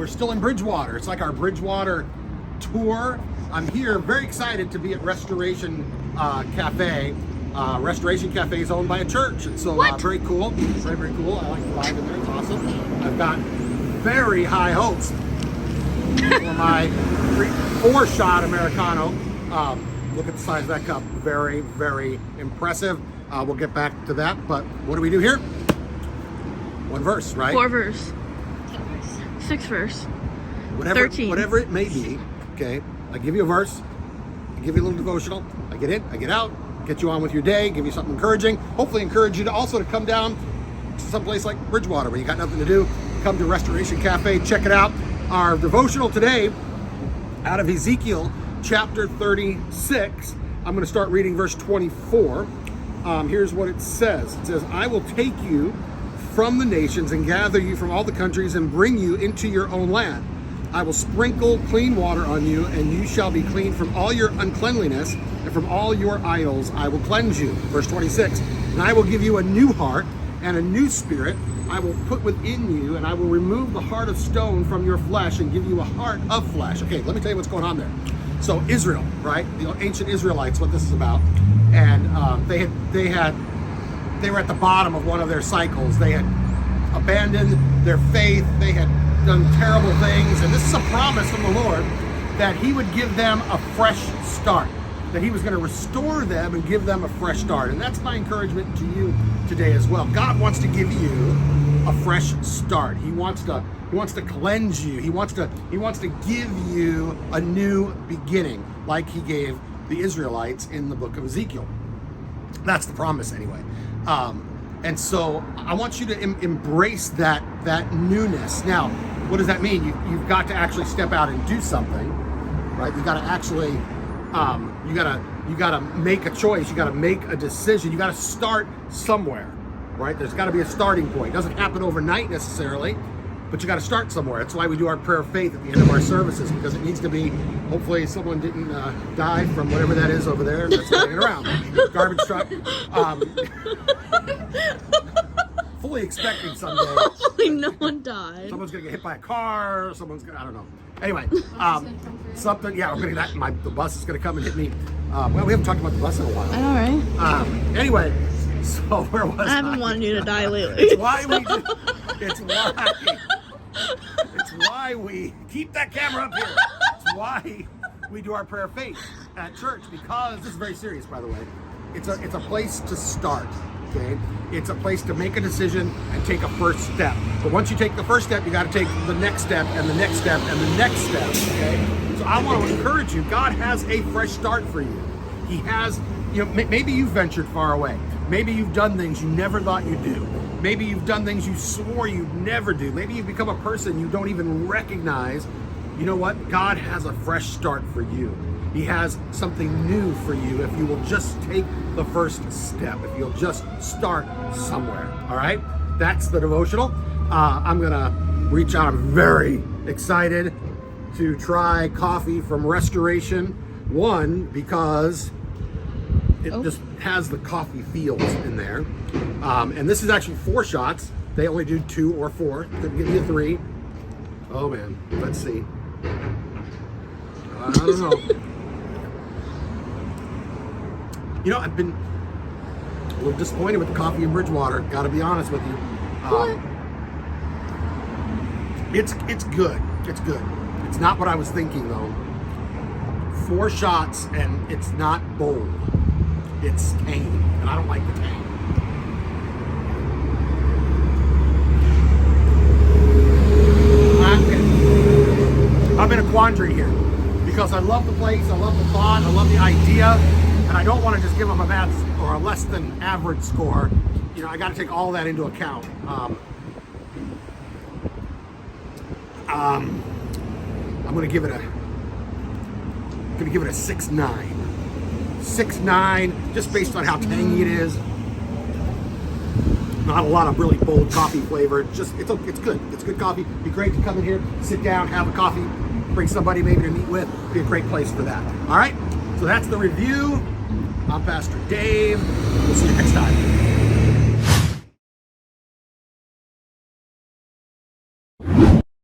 We're still in Bridgewater. It's like our Bridgewater tour. I'm here, very excited to be at Restoration Cafe. Restoration Cafe is owned by a church, and so very cool. Very, very cool. I like the vibe in there. It's awesome. I've got very high hopes for my 4-shot Americano. Look at the size of that cup. Very, very impressive. We'll get back to that, but what do we do here? 1 verse, right? 4 verse. 6 verse. Whatever, 13. whatever it may be, okay? I give you a verse, I give you a little devotional, I get in, I get out, get you on with your day, give you something encouraging, hopefully encourage you to also to come down to someplace like Bridgewater where you got nothing to do. Come to Restoration Cafe, check it out. Our devotional today, out of Ezekiel chapter 36, I'm going to start reading verse 24. Here's what it says. It says, I will take you from the nations and gather you from all the countries and bring you into your own land. I will sprinkle clean water on you, and you shall be clean from all your uncleanliness, and from all your idols I will cleanse you. Verse 26, and I will give you a new heart and a new spirit I will put within you, and I will remove the heart of stone from your flesh and give you a heart of flesh. Okay, let me tell you what's going on there. So Israel, right? The ancient Israelites, what this is about. And they were at the bottom of one of their cycles. They had abandoned their faith. They had done terrible things. And this is a promise from the Lord that he would give them a fresh start, that he was going to restore them and give them a fresh start. And that's my encouragement to you today as well. God wants to give you a fresh start. He wants to cleanse you. He wants to give you a new beginning, like he gave the Israelites in the book of Ezekiel. That's the promise anyway. And so I want you to embrace that newness. Now, what does that mean? You've got to actually step out and do something, right? You got to actually, you got to make a choice. You got to make a decision. You got to start somewhere, right? There's got to be a starting point. It doesn't happen overnight necessarily, but you got to start somewhere. That's why we do our prayer of faith at the end of our services, because it needs to be, hopefully someone didn't die from whatever that is over there that's hanging around. Garbage truck. Fully expecting someday. Hopefully no one died. Someone's going to get hit by a car. Someone's going to, I don't know. Anyway, something, yeah, the bus is going to come and hit me. Well, we haven't talked about the bus in a while. I know, right? Anyway, so where was I? I haven't wanted you to die lately. It's why we do, it's why we keep that camera up here. It's why we do our prayer of faith at church, because this is very serious, by the way. It's a place to start. Okay, it's a place to make a decision and take a first step. But once you take the first step, you got to take the next step and the next step and the next step. Okay, so I want to encourage you. God has a fresh start for you. He has, maybe you've ventured far away. Maybe you've done things you never thought you'd do. Maybe you've done things you swore you'd never do. Maybe you've become a person you don't even recognize. You know what? God has a fresh start for you. He has something new for you if you will just take the first step, if you'll just start somewhere. All right? That's the devotional. I'm going to reach out. I'm very excited to try coffee from Restoration. One, because it just has the coffee feels in there. And this is actually 4 shots. They only do 2 or 4. Couldn't give you 3. Oh, man. Let's see. I don't know. I've been a little disappointed with the coffee in Bridgewater. Got to be honest with you. It's good. It's good. It's not what I was thinking though. 4 shots and it's not bold. It's tang, and I don't like the tang. I'm in a quandary here because I love the place, I love the thought, I love the idea. And I don't want to just give them a bad or a less than average score. I got to take all that into account. I'm going to give it a 6.9. 6.9, just based on how tangy it is. Not a lot of really bold coffee flavor. It's good. It's good coffee. It'd be great to come in here, sit down, have a coffee, bring somebody maybe to meet with. It'd be a great place for that. All right. So that's the review. I'm Pastor Dave. We'll see you next time.